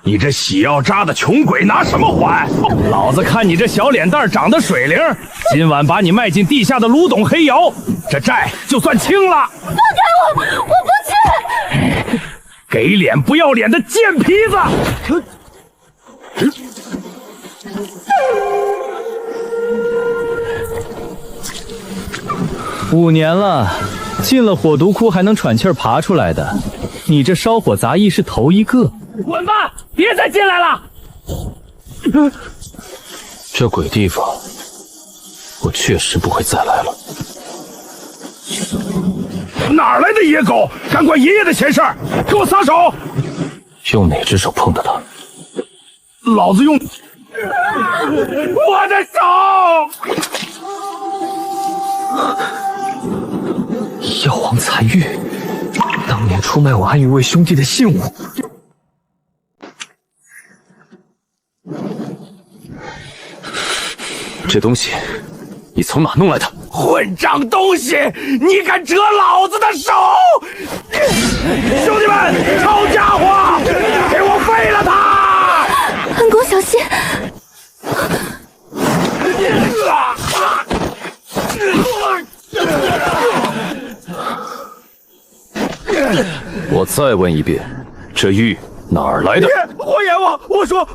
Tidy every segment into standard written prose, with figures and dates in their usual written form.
你这洗药渣的穷鬼拿什么还？老子看你这小脸蛋长得水灵，今晚把你卖进地下的卢董黑窑，这债就算清了。放开我！我不去！给脸不要脸的贱皮子！5年了，进了火毒窟还能喘气儿爬出来的，你这烧火杂役是头一个。滚吧！别再进来了！这鬼地方，我确实不会再来了。哪来的野狗，敢管爷爷的闲事儿？给我撒手！用哪只手碰的他？老子用我的手！药王残玉，当年出卖我安玉卫兄弟的信物。这东西，你从哪弄来的？混账东西！你敢折老子的手！兄弟们，抄家伙！给我废了他！恩公小心！我再问一遍，这玉哪儿来的？火阎王，我说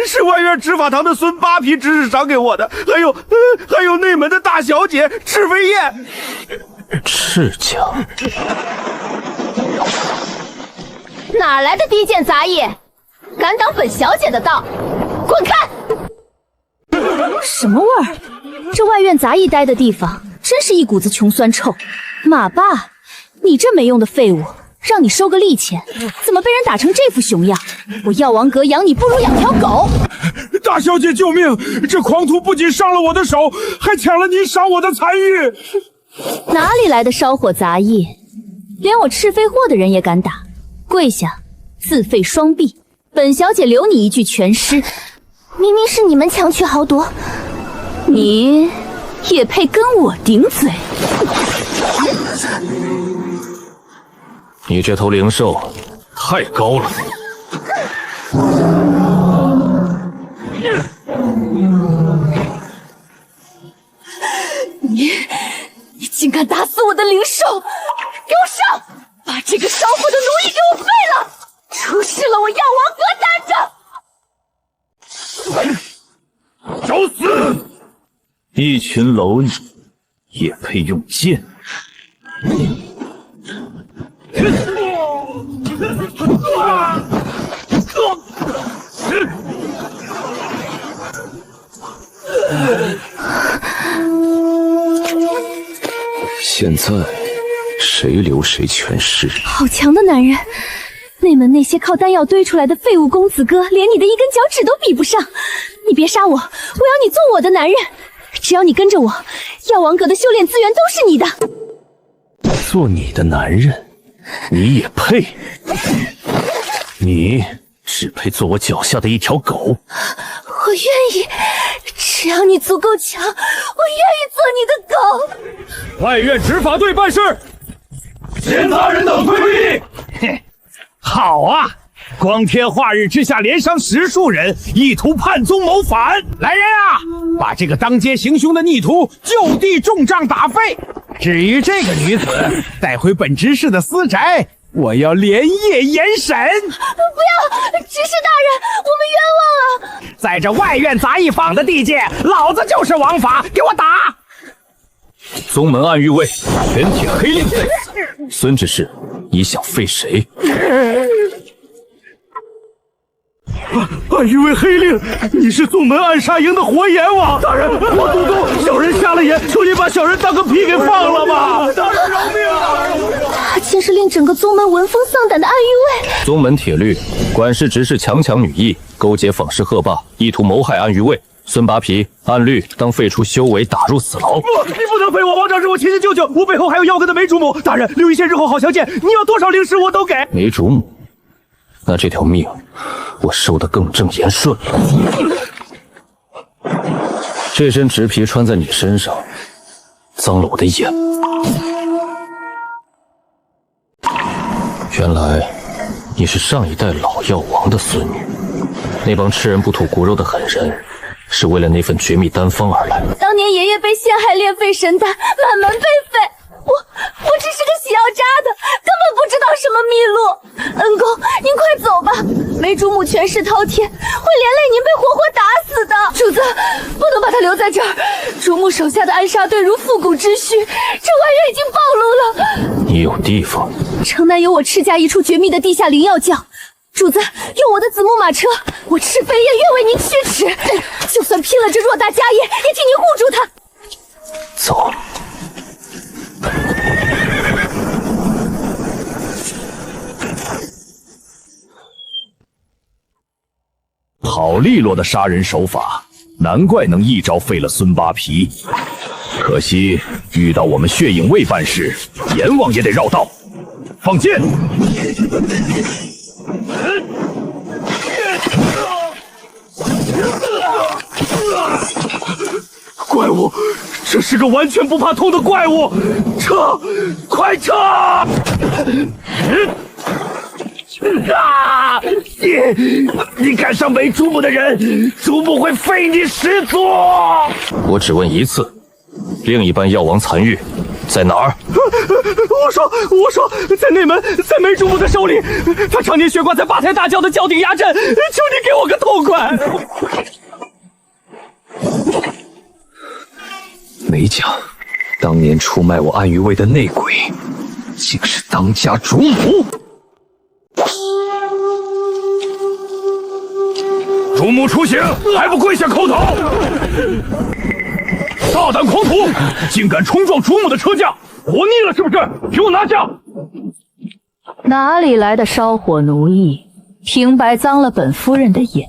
是外院执法堂的孙八皮执事长给我的，还有内门的大小姐赤飞燕。赤家哪来的低贱杂役？敢挡本小姐的道，滚开！什么味儿？这外院杂役待的地方，真是一股子穷酸臭。马爸，你这没用的废物！让你收个利钱，怎么被人打成这副熊样？我药王阁养你不如养条狗！大小姐救命！这狂徒不仅伤了我的手，还抢了您赏我的残玉。哪里来的烧火杂役？连我赤飞货的人也敢打！跪下，自废双臂！本小姐留你一具全尸。明明是你们强取豪夺，你也配跟我顶嘴？你这头灵兽太高了。你竟敢打死我的灵兽！给我上！把这个烧火的奴役给我废了！出事了，我药王阁担着！找死！一群蝼蚁也配用剑？现在谁留谁全尸？好强的男人！内门那些靠丹药堆出来的废物公子哥，连你的一根脚趾都比不上。你别杀我，我要你做我的男人。只要你跟着我，药王阁的修炼资源都是你的。做你的男人，你也配？你只配做我脚下的一条狗。我愿意，只要你足够强，我愿意做你的狗。外院执法队办事，闲杂人等退避。嘿，好啊！光天化日之下，连伤10数人，意图叛宗谋反。来人啊，把这个当街行凶的逆徒就地重杖打废。至于这个女子，带回本执事的私宅，我要连夜严审。不要，执事大人，我们冤枉了。在这外院杂役坊的地界，老子就是王法，给我打！宗门暗狱卫，全体黑令在此。孙执事，你想废谁？暗狱卫黑令，你是宗门暗杀营的活阎王！大人，我督宗，小人瞎了眼，求您把小人当个屁给放了吧！大人饶命啊！他竟是令整个宗门闻风丧胆的暗狱卫。宗门铁律，管事执事强抢女役，勾结访事恶霸，意图谋害暗狱卫。孙八皮按律当废除修为，打入死牢。不，你不能废我！王长是我亲亲舅舅，我背后还有要跟的梅主母。大人，留一线，日后好相见。你要多少灵石我都给。梅主母，那这条命我收得更正言顺了。这身直皮穿在你身上，脏了我的眼。原来你是上一代老药王的孙女，那帮吃人不吐骨肉的狠人，是为了那份绝密丹方而来。当年爷爷被陷害炼废神丹，满门被废。我只是个洗药渣的，根本不知道什么秘路。恩公，您快走吧，梅主母权势滔天，会连累您被活活打死的。主子，不能把他留在这儿。主母手下的暗杀队如复古之躯，这外院已经暴露了。你有地方？城南有我赤家一处绝密的地下灵药窖。主子，用我的子母马车，我赤飞燕愿为您驱驰。就算拼了这偌大家业，也替您护住他。走。好利落的杀人手法，难怪能一招废了孙扒皮。可惜遇到我们血影卫办事，阎王也得绕道。放箭！怪物，这是个完全不怕痛的怪物！撤，快撤！啊！你敢伤梅主母的人，主母会废你十族！我只问一次，另一半药王残玉在哪儿？我说，在内门，在梅主母的手里。他常年悬挂在八抬大轿的轿顶压阵，求你给我个痛快！没讲，当年出卖我安于卫的内鬼，竟是当家主母。主母出行还不跪下叩头！大胆狂徒，竟敢冲撞主母的车驾，活腻了是不是？给我拿下！哪里来的烧火奴役，平白脏了本夫人的眼。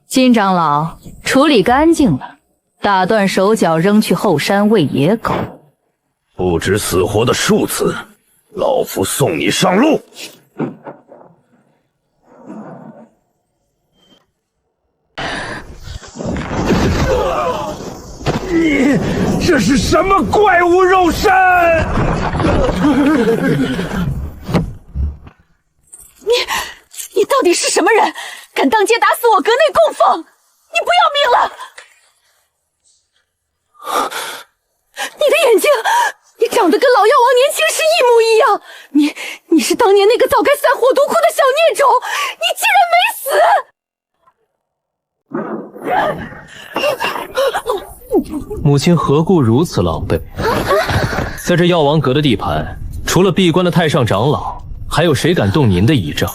金长老，处理干净了，打断手脚扔去后山喂野狗。不知死活的数次，老夫送你上路。你这是什么怪物肉身？你到底是什么人？敢当街打死我阁内供奉？你不要命了？你的眼睛，你长得跟老药王年轻时一模一样。你是当年那个早该散火毒库的小孽种，你竟然没死！母亲何故如此狼狈？在这药王阁的地盘，除了闭关的太上长老，还有谁敢动您的仪仗？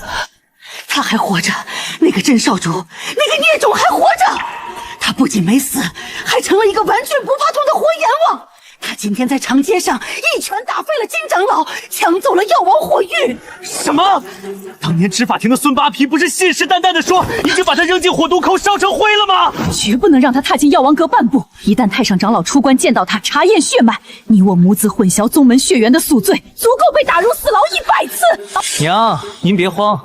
他还活着，那个甄少主，那个孽种还活着。他不仅没死，还成了一个完全不怕痛的活阎王。他今天在长街上一拳打废了金长老，抢走了药王火玉。什么？当年执法庭的孙扒皮不是信誓旦旦地说已经把他扔进火毒口烧成灰了吗？绝不能让他踏进药王阁半步。一旦太上长老出关见到他，查验血脉，你我母子混淆宗门血缘的宿罪，足够被打入死牢100次。娘，您别慌，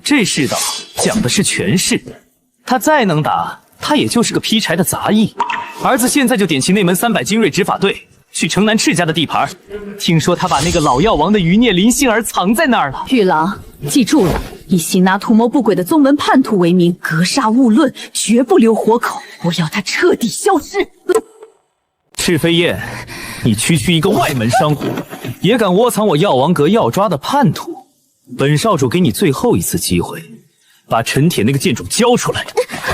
这世道讲的是权势，他再能打，他也就是个劈柴的杂役。儿子现在就点齐内门300精锐执法队，去城南赤家的地盘。听说他把那个老药王的余孽林心儿藏在那儿了。玉郎，记住了，以擒拿图谋不轨的宗门叛徒为名，格杀勿论，绝不留活口。我要他彻底消失。赤飞燕，你区区一个外门商户，也敢窝藏我药王阁要抓的叛徒？本少主给你最后一次机会，把陈铁那个贱种交出来，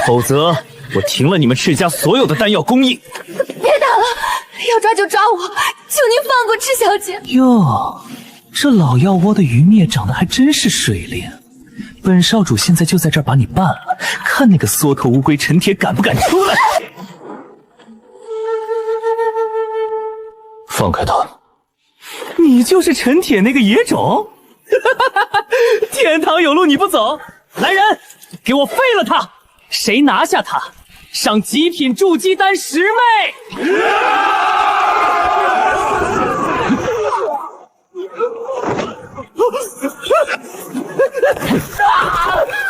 否则我停了你们赤家所有的丹药供应。别打了，要抓就抓我，求您放过赤小姐。哟，这老药窝的余孽长得还真是水灵。本少主现在就在这儿把你办了，看那个缩头乌龟陈铁敢不敢出来。放开他！你就是陈铁那个野种？天堂有路你不走，来人，给我废了他！谁拿下他，赏极品筑基丹10枚！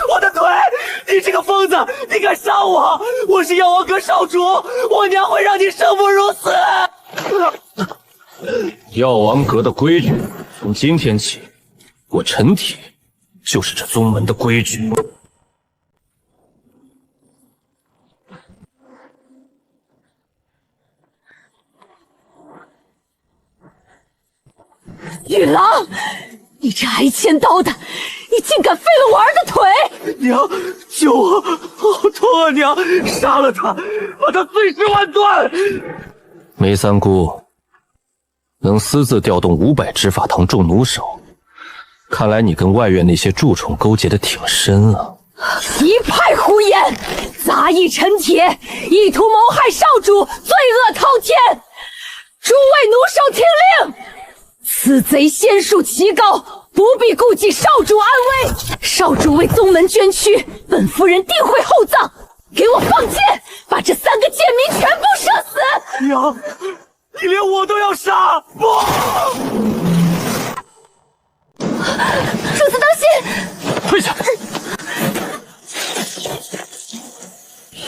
我的腿！你这个疯子，你敢杀我！我是药王阁少主，我娘会让你生不如死！药王阁的规矩，从今天起，我陈铁就是这宗门的规矩。玉郎，你这挨千刀的，你竟敢废了我儿的腿！娘，救我！好痛啊！娘，杀了他，把他碎尸万段！梅三姑能私自调动500执法堂众弩手，看来你跟外院那些蛀虫勾结的挺深啊！一派胡言！杂役陈铁，意图谋害少主，罪恶滔天！诸位弩手听令！此贼仙术奇高，不必顾及少主安危。少主为宗门捐躯，本夫人定会厚葬。给我放箭，把这3个贱民全部射死！娘，你连我都要杀！不！主子当心！退下！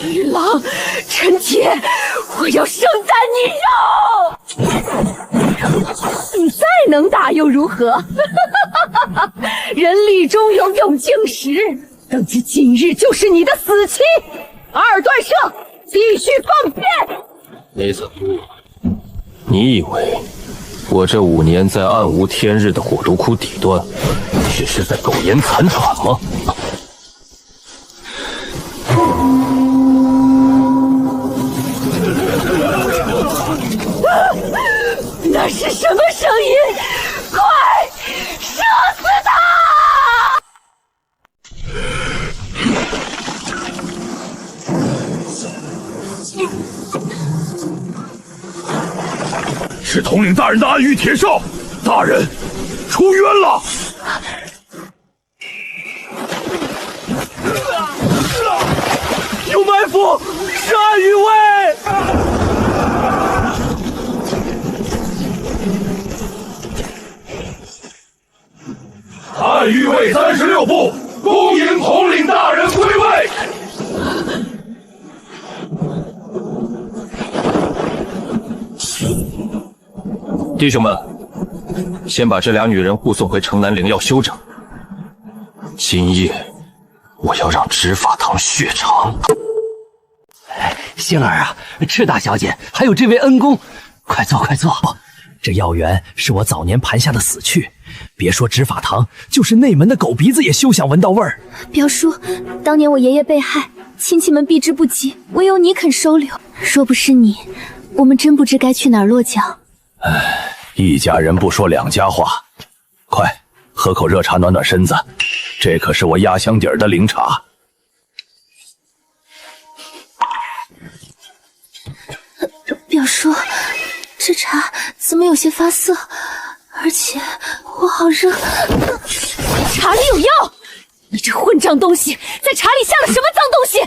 玉郎，陈铁，我要生啖你肉！你再能打又如何？人力中有永靖时，等及今日就是你的死期。二段胜，必须放箭！梅三姑，你以为我这5年在暗无天日的火毒窟底端，只是在苟延残喘吗？那是什么声音？快，射死他！是统领大人的暗域铁哨，大人出冤了！有埋伏，是暗域卫！暗域卫36步，恭迎统领大人归位。弟兄们，先把这俩女人护送回城南灵药休整。今夜我要让执法堂血偿。星儿啊，赤大小姐，还有这位恩公，快坐快坐。这药园是我早年盘下的死区，别说执法堂，就是内门的狗鼻子也休想闻到味儿。表叔，当年我爷爷被害，亲戚们避之不及，唯有你肯收留。若不是你，我们真不知该去哪儿落脚。唉，一家人不说两家话。快喝口热茶暖暖身子，这可是我压箱底儿的灵茶。表叔，这茶怎么有些发涩？而且我好热。茶里有药！你这混账东西，在茶里下了什么脏东西？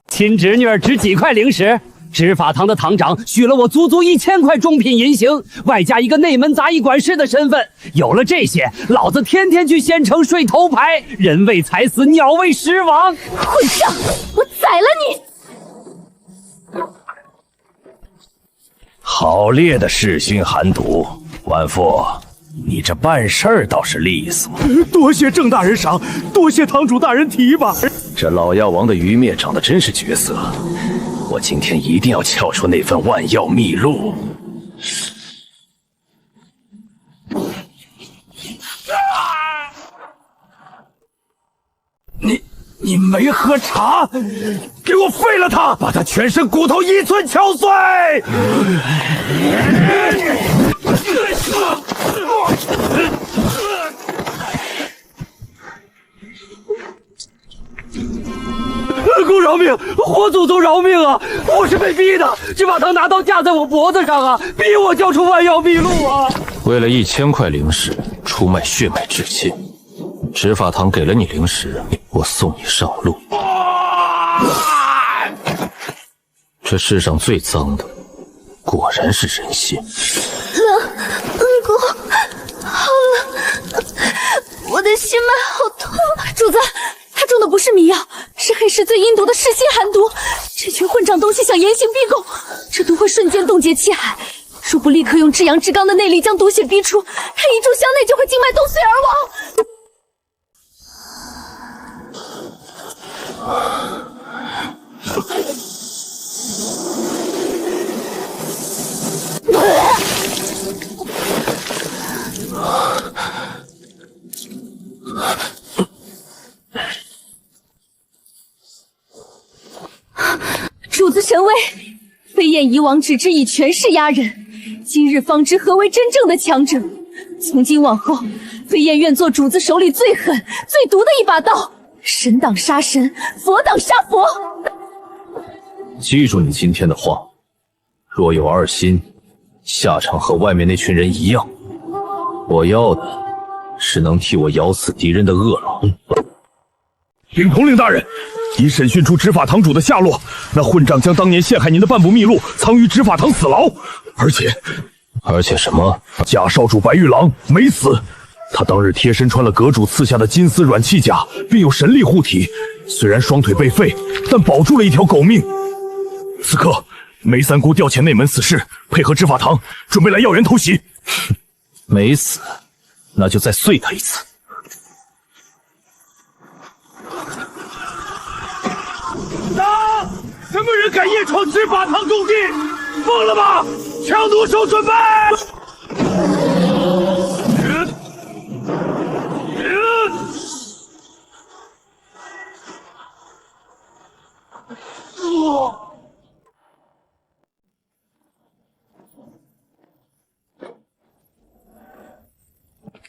亲侄女儿值几块灵石？执法堂的堂长许了我足足1000块中品银行，外加一个内门杂役管事的身份。有了这些，老子天天去县城睡头牌，人为财死，鸟为食亡。混账！我宰了你！好烈的弑心寒毒，万父，你这办事儿倒是利索。多谢郑大人赏，多谢堂主大人提拔。这老药王的余灭长得真是绝色，我今天一定要撬出那份万药秘录。你没喝茶，给我废了他，把他全身骨头1寸敲碎！恩公饶命，火祖宗饶命啊！我是被逼的，执法堂拿刀架在我脖子上啊，逼我交出万药秘录啊！为了1000块灵石，出卖血脉至亲，执法堂给了你灵石，我送你上路。这世上最脏的，果然是人心。恩公，好冷，我的心脉好痛。主子，他中的不是迷药，是黑市最阴毒的噬心寒毒。这群混账东西想严刑逼供，这毒会瞬间冻结气海。若不立刻用至阳至刚的内力将毒血逼出，他1炷香内就会经脉冻碎而亡。主子神威，飞燕以往只知以权势压人，今日方知何为真正的强者。从今往后，飞燕愿做主子手里最狠、最毒的一把刀，神挡杀神，佛挡杀佛。记住你今天的话，若有二心，下场和外面那群人一样。我要的是能替我咬死敌人的恶龙。禀统领大人，已审讯出执法堂主的下落，那混账将当年陷害您的半部秘录藏于执法堂死牢，而且什么？假少主白玉郎没死，他当日贴身穿了阁主赐下的金丝软器甲，并有神力护体，虽然双腿被废，但保住了一条狗命。此刻梅三姑调遣内门死士，配合执法堂，准备来药园偷袭。没死，那就再碎他一次。打！什么人敢夜闯执法堂重地？疯了吗？枪弩手准备！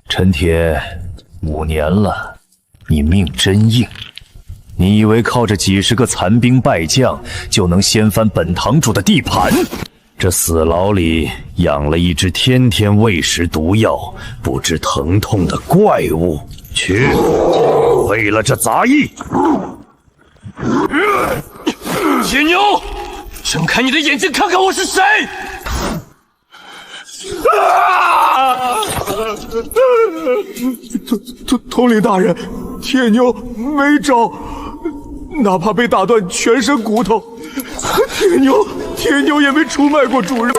陈铁，5年了，你命真硬。你以为靠着几十个残兵败将就能掀翻本堂主的地盘？这死牢里养了一只天天喂食毒药、不知疼痛的怪物。去，为了这杂役！铁牛，睁开你的眼睛，看看我是谁！统领大人，铁牛没招，哪怕被打断全身骨头，铁牛也没出卖过主人。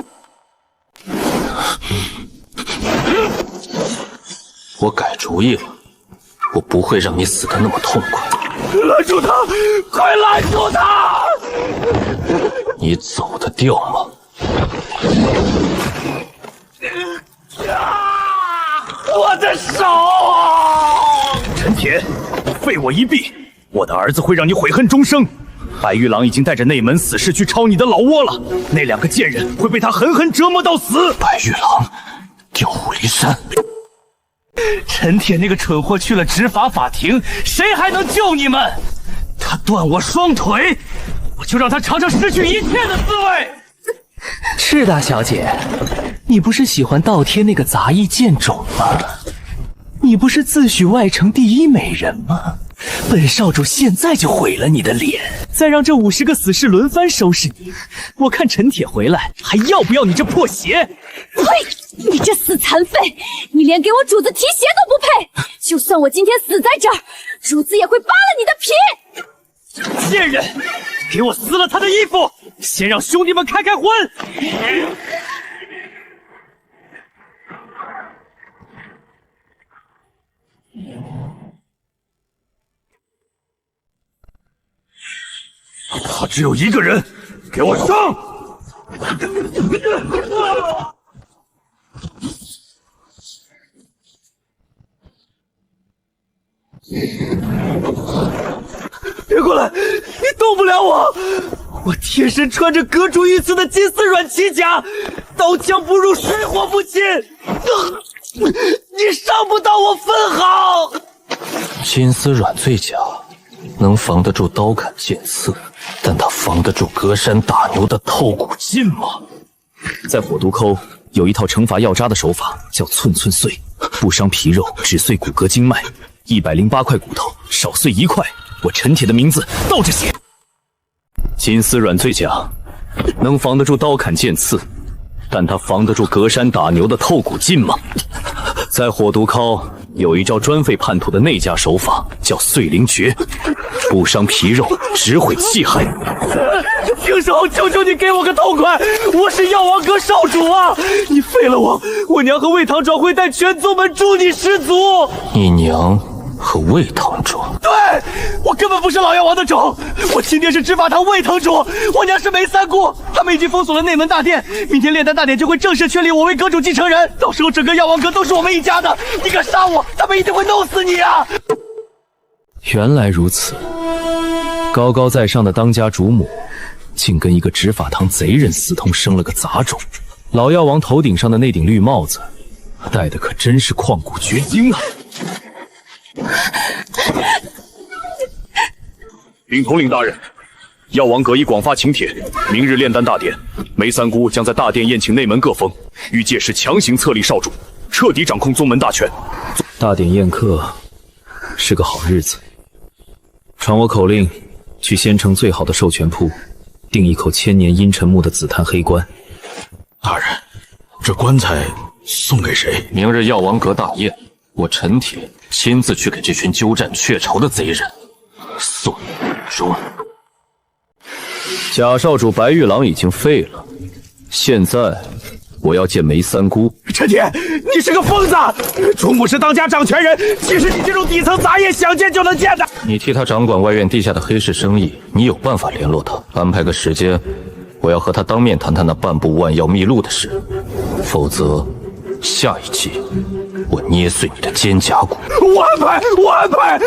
我改主意了，我不会让你死得那么痛快。拦住他！快拦住他！你走得掉吗？我的手！陈铁，废我一臂，我的儿子会让你悔恨终生。白玉郎已经带着内门死士去抄你的老窝了，那2个贱人会被他狠狠折磨到死。白玉郎，调虎离山。陈铁那个蠢货去了执法法庭，谁还能救你们？他断我双腿，我就让他尝尝失去一切的滋味。赤大小姐，你不是喜欢倒贴那个杂役剑种吗？你不是自诩外城第一美人吗？本少主现在就毁了你的脸，再让这50个死士轮番收拾你，我看陈铁回来还要不要你这破鞋？呸！你这死残废，你连给我主子提鞋都不配！就算我今天死在这儿，主子也会扒了你的皮！贱人，给我撕了他的衣服，先让兄弟们开开荤！他只有一个人，给我上！别过来，你动不了我！我贴身穿着阁主御赐的金丝软旗甲，刀枪不入，水火不侵。你伤不到我分毫。金丝软醉甲能防得住刀砍剑刺，但它防得住隔山打牛的透骨劲吗？在火毒抠有一套惩罚药渣的手法，叫寸寸碎，不伤皮肉，只碎骨骼经脉。108块骨头，少碎1块，我陈铁的名字倒着写。金丝软醉甲能防得住刀砍剑刺，但它防得住隔山打牛的透骨劲吗？在火毒抠有一招专废叛徒的内家手法，叫碎灵诀，不伤皮肉，只毁气骸。平手，求求你给我个痛快！我是药王阁少主啊！你废了我，我娘和魏堂长会带全宗门诛你10族。你娘和魏堂主。对，我根本不是老妖王的种，我亲爹是执法堂魏堂主，我娘是梅三姑。他们已经封锁了内门大殿，明天炼丹大典就会正式确立我为阁主继承人，到时候整个药王阁都是我们一家的。你敢杀我，他们一定会弄死你啊！原来如此，高高在上的当家主母，竟跟一个执法堂贼人私通，生了个杂种。老药王头顶上的那顶绿帽子，戴的可真是旷古绝今啊！禀统领大人，药王阁已广发请帖，明日炼丹大典，梅三姑将在大殿宴请内门各封，欲届时强行册立少主，彻底掌控宗门大权。大典宴客是个好日子，传我口令，去仙城最好的授权铺，订一口千年阴沉木的紫檀黑棺。大人，这棺材送给谁？明日药王阁大宴，我陈铁亲自去给这群鸠占鹊巢的贼人送终。贾少主白玉郎已经废了，现在我要见梅三姑。陈铁，你是个疯子！主母是当家掌权人，岂是你这种底层杂业想见就能见的？你替他掌管外院地下的黑市生意，你有办法联络他，安排个时间，我要和他当面谈谈那半部万药秘录的事，否则下一击我捏碎你的肩胛骨。我安排。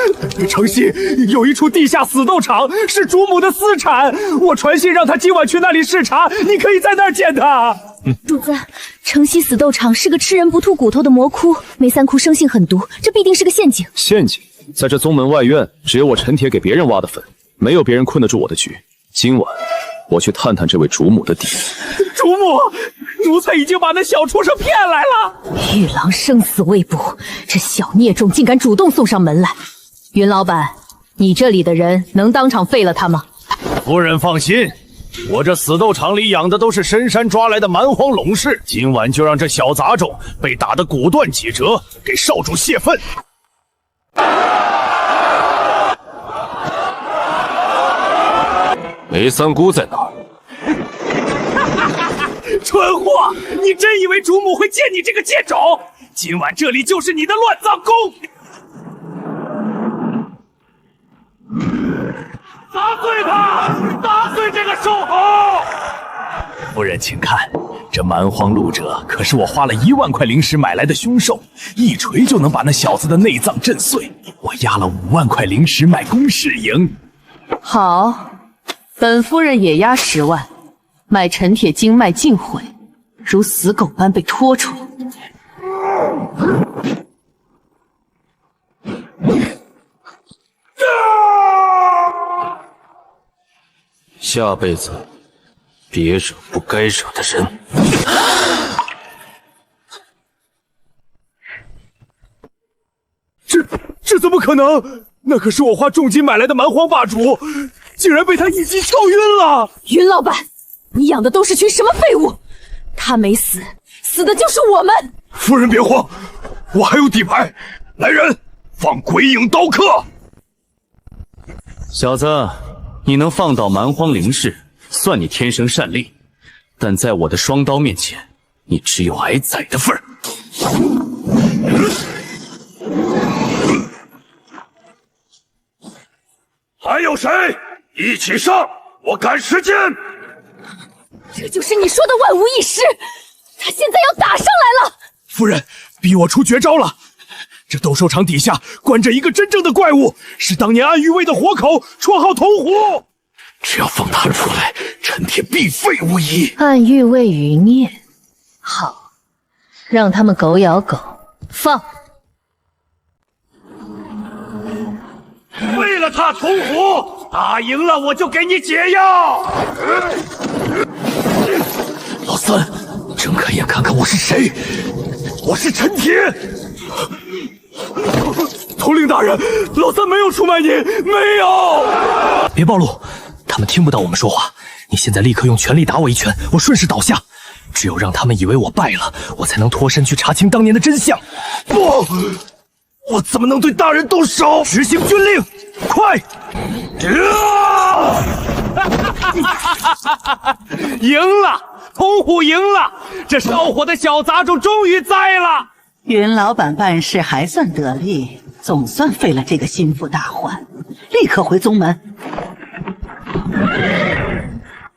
城西有一处地下死斗场，是主母的私产，我传信让他今晚去那里视察，你可以在那儿见他。主子，城西死斗场是个吃人不吐骨头的魔窟，梅三窟生性狠毒，这必定是个陷阱。陷阱？在这宗门外院，只有我陈铁给别人挖的坟，没有别人困得住我的局。今晚我去探探这位主母的底。主母，奴才已经把那小畜生骗来了。玉郎生死未卜，这小孽种竟敢主动送上门来。云老板，你这里的人能当场废了他吗？夫人放心，我这死斗场里养的都是深山抓来的蛮荒龙士，今晚就让这小杂种被打得骨断脊折，给少主泄愤。梅三姑在哪儿？蠢货！你真以为主母会见你这个贱种？今晚这里就是你的乱葬宫！砸碎他！砸碎这个瘦猴！夫人，请看，这蛮荒路者可是我花了1万块灵石买来的凶兽，一锤就能把那小子的内脏震碎。我押了5万块灵石买公事营。好，本夫人也押10万。买陈铁经脉尽毁，如死狗般被拖出。下辈子别惹不该惹的人。这怎么可能？那可是我花重金买来的蛮荒霸主，竟然被他一击敲晕了！云老板，你养的都是群什么废物？他没死，死的就是我们。夫人别慌，我还有底牌。来人，放鬼影刀客！小子，你能放倒蛮荒灵士，算你天生善令，但在我的双刀面前，你只有挨宰的份儿。还有谁？一起上！我赶时间。这就是你说的万无一失，他现在要打上来了。夫人，逼我出绝招了。这斗兽场底下关着一个真正的怪物，是当年安于卫的活口，绰号铜虎。只要放他出来，陈铁必废无疑。暗喻未余孽，好，让他们狗咬狗，放。为了他铜虎，打赢了我就给你解药。老三，睁开眼看看我是谁！我是陈铁。统领大人，老三没有出卖你，没有。别暴露，他们听不到我们说话。你现在立刻用全力打我一拳，我顺势倒下。只有让他们以为我败了，我才能脱身去查清当年的真相。不，我怎么能对大人动手？执行军令，快！赢了，铜虎赢了，这烧火的小杂种终于栽了。云老板办事还算得力，总算废了这个心腹大患，立刻回宗门。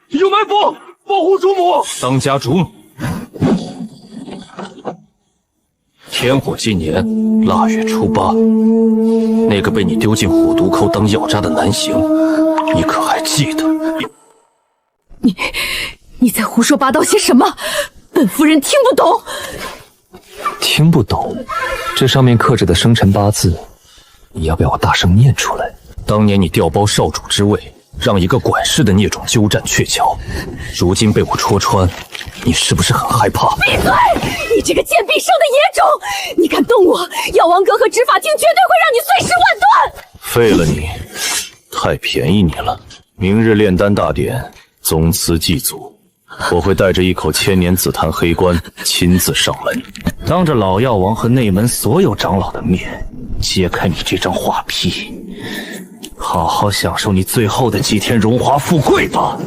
有埋伏，保护主母！当家主母。天火纪年腊月初8，那个被你丢进火毒沟当药渣的南行，你可还记得？你在胡说八道些什么？本夫人听不懂。听不懂？这上面刻着的生辰八字，你要不要我大声念出来？当年你调包少主之位，让一个管事的孽种鸠占鹊桥，如今被我戳穿，你是不是很害怕？闭嘴！你这个贱婢生的野种！你敢动我，药王阁和执法厅绝对会让你碎尸万段！废了你，太便宜你了。明日炼丹大典，宗祠祭祖，我会带着一口千年紫檀黑棺亲自上门，当着老药王和内门所有长老的面，揭开你这张画皮，好好享受你最后的几天荣华富贵吧。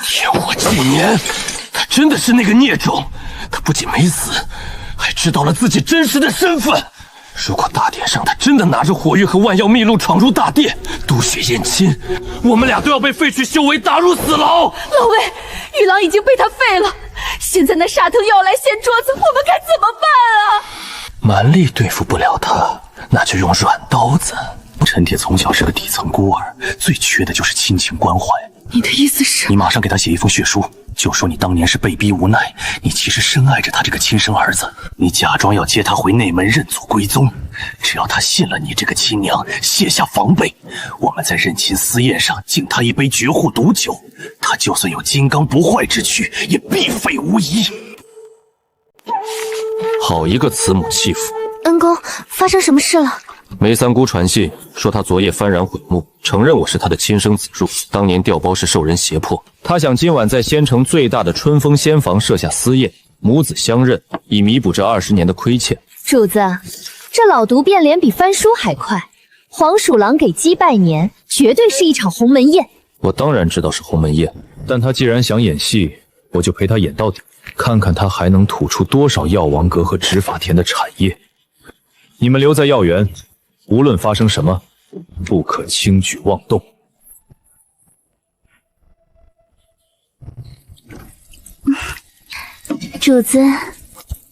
天火纪年，他真的是那个孽种，他不仅没死，还知道了自己真实的身份。如果大典上他真的拿着火玉和万药秘录闯入大殿，毒血验亲，我们俩都要被废去修为，打入死牢。老魏，玉郎已经被他废了，现在那沙腾要来掀桌子，我们该怎么办啊？蛮力对付不了他，那就用软刀子。陈铁从小是个底层孤儿，最缺的就是亲情关怀。你的意思是？你马上给他写一封血书，就说你当年是被逼无奈，你其实深爱着他这个亲生儿子，你假装要接他回内门认祖归宗。只要他信了你这个亲娘，卸下防备，我们在认亲私宴上敬他一杯绝户毒酒，他就算有金刚不坏之躯，也必废无疑。好一个慈母弃父！恩公，发生什么事了？梅三姑传信说，她昨夜幡然悔悟，承认我是她的亲生子柱。当年调包是受人胁迫，她想今晚在仙城最大的春风仙房设下私宴，母子相认，以弥补这20年的亏欠。主子，这老毒变脸比翻书还快。黄鼠狼给鸡拜年，绝对是一场鸿门宴。我当然知道是鸿门宴，但他既然想演戏，我就陪他演到底，看看他还能吐出多少药王阁和执法田的产业。你们留在药园，无论发生什么，不可轻举妄动。主子，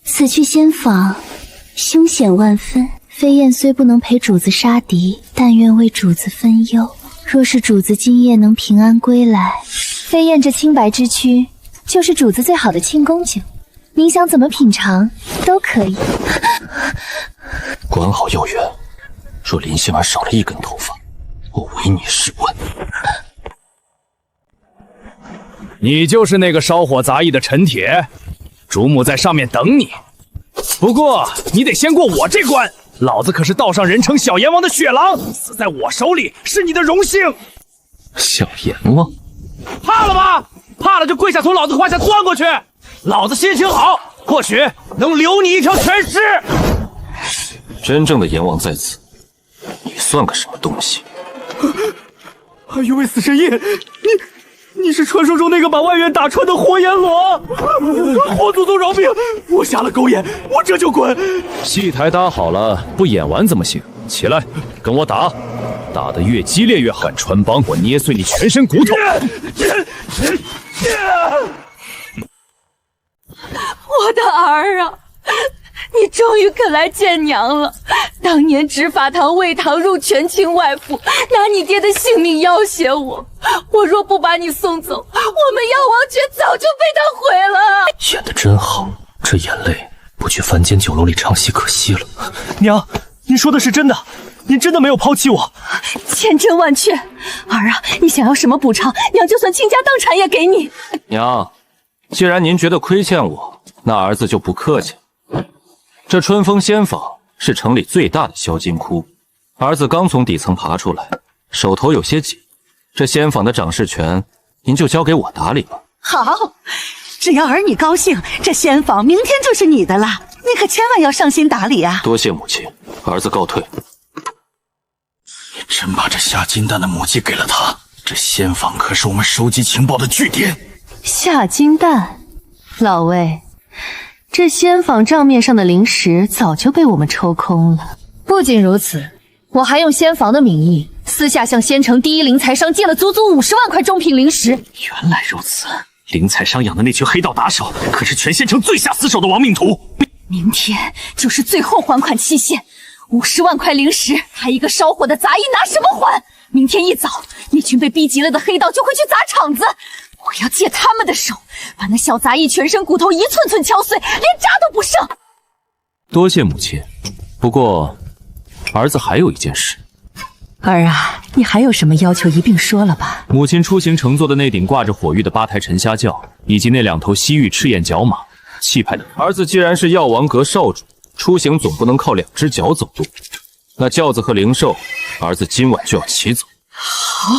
此去仙坊，凶险万分。飞燕虽不能陪主子杀敌，但愿为主子分忧。若是主子今夜能平安归来，飞燕这清白之躯，就是主子最好的庆功酒。您想怎么品尝，都可以。管好药园，若林杏儿少了一根头发，我唯你是问。你就是那个烧火杂役的陈铁，主母在上面等你。不过你得先过我这关，老子可是道上人称小阎王的血狼，死在我手里是你的荣幸。小阎王，怕了吗？怕了就跪下，从老子胯下钻过去。老子心情好，或许能留你一条全尸。真正的阎王在此，你算个什么东西？阿玉为死神夜，你是传说中那个把外院打穿的活阎罗！活祖宗饶命！我下了狗眼，我这就滚！戏台搭好了，不演完怎么行？起来，跟我打，打得越激烈越好。敢穿帮，我捏碎你全身骨头！我的儿啊，你终于肯来见娘了。当年执法堂魏堂入权倾外府，拿你爹的性命要挟我，我若不把你送走，我们药王诀早就被他毁了。演得真好，这眼泪不去凡间酒楼里唱戏可惜了。娘，您说的是真的？您真的没有抛弃我？千真万确。儿啊，你想要什么补偿，娘就算倾家荡产也给你。娘，既然您觉得亏欠我，那儿子就不客气。这春风仙坊是城里最大的销金窟，儿子刚从底层爬出来，手头有些紧，这仙坊的掌事权您就交给我打理吧。好，只要儿女高兴，这仙坊明天就是你的了。你可千万要上心打理啊！多谢母亲，儿子告退。你真把这下金丹的母鸡给了他？这仙坊可是我们收集情报的据点。下金蛋，老魏，这仙坊账面上的灵石早就被我们抽空了。不仅如此，我还用仙坊的名义，私下向仙城第一灵财商借了足足50万块中品灵石。原来如此，灵财商养的那群黑道打手，可是全仙城最下死手的亡命徒。明天就是最后还款期限，50万块灵石，还一个烧火的杂役，拿什么还？明天一早，那群被逼急了的黑道就会去砸场子，我要借他们的手，把那小杂役全身骨头一寸寸敲碎，连渣都不剩。多谢母亲，不过儿子还有一件事。儿啊，你还有什么要求一并说了吧。母亲出行乘坐的那顶挂着火玉的8台沉虾轿，以及那2头西域赤焰角马，气派的。儿子既然是药王阁少主，出行总不能靠2只脚走路。那轿子和灵兽，儿子今晚就要骑走。好，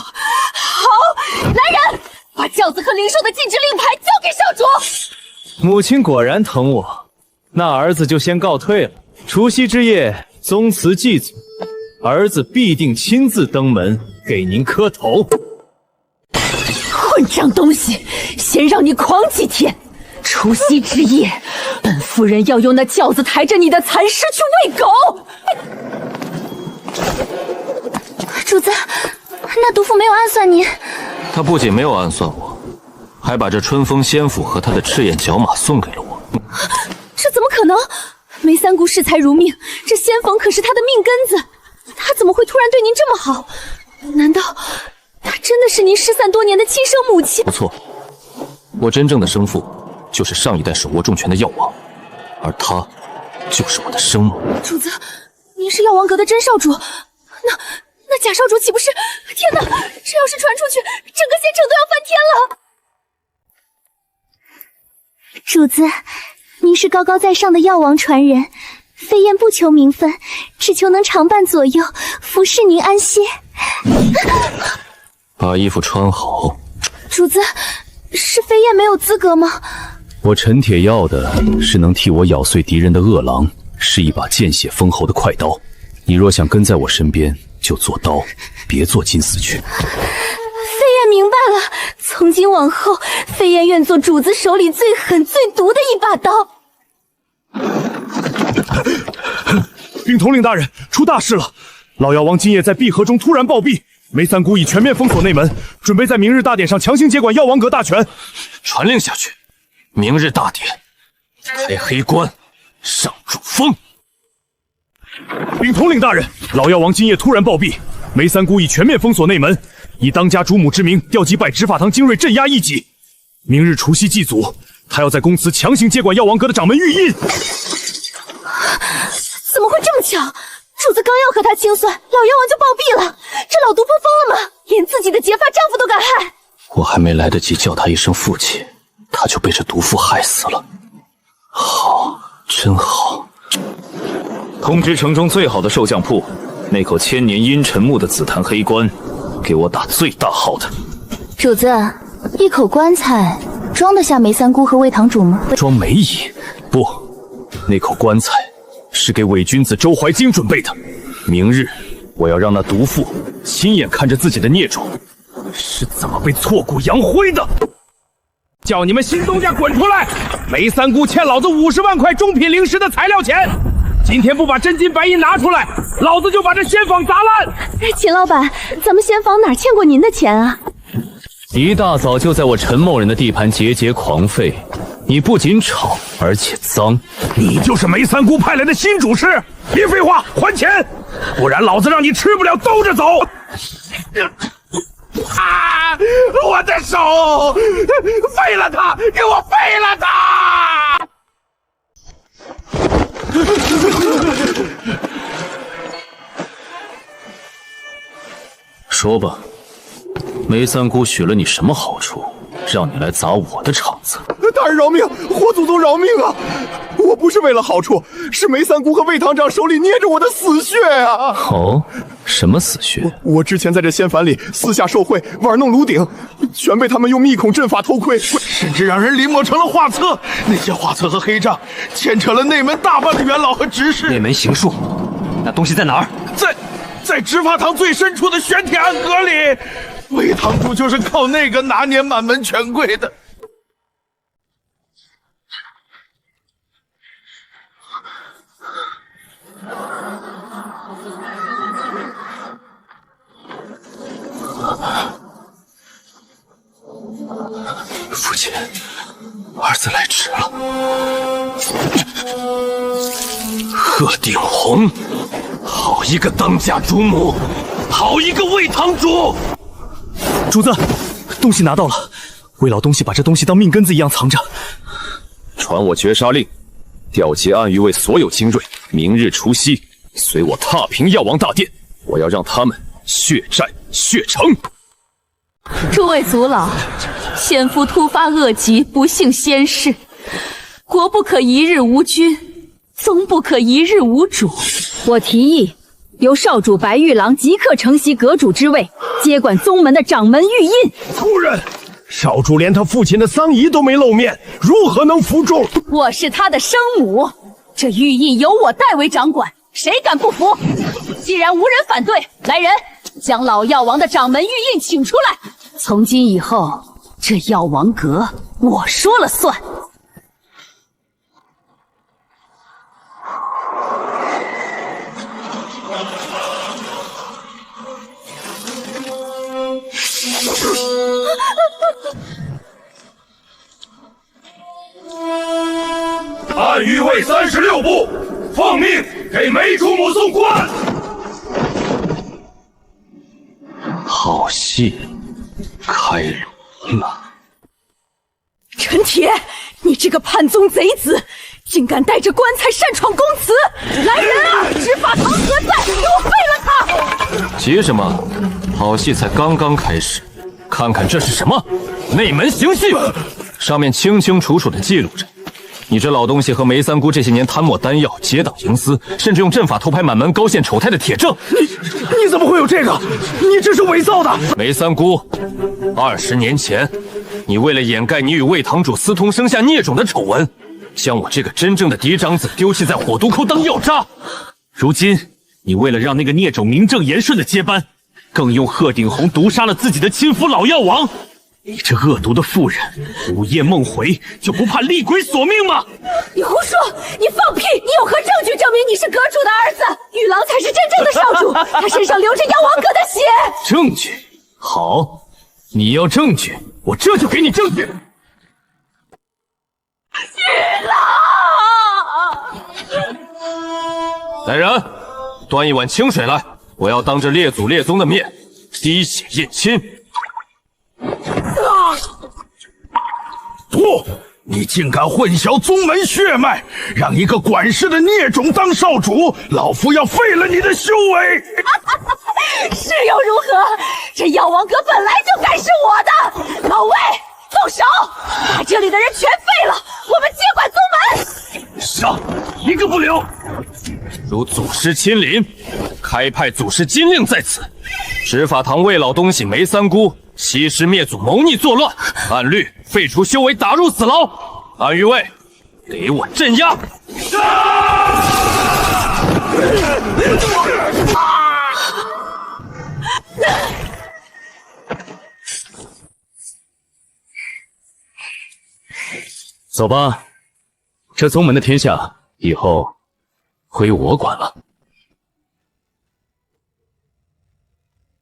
来人，把轿子和灵兽的禁制令牌交给少主。母亲果然疼我，那儿子就先告退了。除夕之夜，宗祠祭祖，儿子必定亲自登门给您磕头。混账东西，先让你狂几天！除夕之夜，本夫人要用那轿子抬着你的残尸去喂狗。主子，那毒妇没有暗算您。他不仅没有暗算我，还把这春风仙府和他的赤焰角马送给了我。这怎么可能？梅三姑视财如命，这仙坊可是他的命根子，他怎么会突然对您这么好？难道她真的是您失散多年的亲生母亲？不错，我真正的生父就是上一代手握重权的药王，而他就是我的生母。主子，您是药王阁的真少主，那贾少主岂不是？天哪！这要是传出去，整个县城都要翻天了。主子，您是高高在上的药王传人，飞燕不求名分，只求能常伴左右，服侍您安歇。把衣服穿好。主子，是飞燕没有资格吗？我陈铁要的是能替我咬碎敌人的恶狼，是一把见血封喉的快刀。你若想跟在我身边，就做刀，别做金丝雀。飞燕明白了，从今往后，飞燕愿做主子手里最狠最毒的一把刀。禀统领大人，出大事了！老药王今夜在碧河中突然暴毙，梅三姑已全面封锁内门，准备在明日大典上强行接管药王阁大权。传令下去，明日大典开黑棺，上主峰。禀统领大人，老药王今夜突然暴毙，梅三姑已全面封锁内门，以当家主母之名调集百执法堂精锐镇压异己。明日除夕祭祖，他要在宫祠强行接管药王阁的掌门玉印。怎么会这么巧？主子刚要和他清算，老药王就暴毙了。这老毒妇疯了吗？连自己的结发丈夫都敢害！我还没来得及叫他一声父亲，他就被这毒妇害死了。好，真好。通知城中最好的兽匠铺，那口千年阴沉木的紫檀黑棺，给我打最大号的。主子，一口棺材装得下梅三姑和魏堂主吗？装梅姨？不，那口棺材是给伪君子周怀京准备的。明日我要让那毒妇亲眼看着自己的孽种是怎么被挫骨扬灰的。叫你们新东家滚出来！梅三姑欠老子50万块中品灵石的材料钱，今天不把真金白银拿出来，老子就把这仙坊砸烂！秦老板，咱们仙坊哪欠过您的钱啊？一大早就在我陈某人的地盘节节狂吠，你不仅吵，而且脏。你就是梅三姑派来的新主事，别废话，还钱，不然老子让你吃不了兜着走！啊！我的手，废了他，给我废了他！说吧，梅三姑许了你什么好处，让你来砸我的场子？大人饶命，火祖宗饶命啊！我不是为了好处，是梅三姑和魏堂长手里捏着我的死穴啊！哦，什么死穴？我之前在这仙凡里私下受贿，玩弄炉鼎，全被他们用密孔阵法偷窥，甚至让人临摹成了画册。那些画册和黑账牵扯了内门大半个元老和执事。内门行术，那东西在哪儿？在执法堂最深处的玄铁暗阁里。魏堂主就是靠那个拿捏满门权贵的。父亲，儿子来迟了。贺鼎红，好一个当家主母，好一个魏堂主！主子，东西拿到了，魏老东西把这东西当命根子一样藏着。传我绝杀令，调集暗域卫所有精锐，明日除夕随我踏平药王大殿，我要让他们血债血偿。诸位族老，先夫突发恶疾，不幸仙逝，国不可一日无君，宗不可一日无主。我提议，由少主白玉郎即刻承袭阁主之位，接管宗门的掌门玉印。夫人，少主连他父亲的丧仪都没露面，如何能服众？我是他的生母，这玉印由我代为掌管，谁敢不服？既然无人反对，来人，将老药王的掌门玉印请出来。从今以后，这药王阁我说了算。暗域卫36部，奉命给梅主母送官。好戏开锣了！陈铁，你这个叛宗贼子，竟敢带着棺材擅闯宫祠！来人啊！执法堂何在？给我废了他！急什么？好戏才刚刚开始，看看这是什么内门刑讯，上面清清楚楚地记录着。你这老东西和梅三姑这些年贪墨丹药、结党营私，甚至用阵法偷拍满门高县丑态的铁证。你怎么会有这个？你这是伪造的！梅三姑，20年前，你为了掩盖你与魏堂主私通生下孽种的丑闻，将我这个真正的嫡长子丢弃在火毒沟当药渣。如今，你为了让那个孽种名正言顺的接班，更用贺鼎红毒杀了自己的亲夫老药王。你这恶毒的妇人，午夜梦回，就不怕厉鬼索命吗？你胡说！你放屁！你有何证据证明你是阁主的儿子？玉郎才是真正的少主，他身上流着药王阁的血。证据？好，你要证据，我这就给你证据。玉郎！来人，端一碗清水来，我要当着列祖列宗的面滴血验亲。不！你竟敢混淆宗门血脉，让一个管事的孽种当少主，老夫要废了你的修为！是又如何？这药王阁本来就该是我的。老魏，动手，把这里的人全废了，我们接管宗门。杀，一个不留！如祖师亲临，开派祖师金令在此。执法堂魏老东西梅三姑欺师灭祖，谋逆作乱，按律废除修为，打入死牢。暗域卫，给我镇压！走吧，这宗门的天下以后归我管了。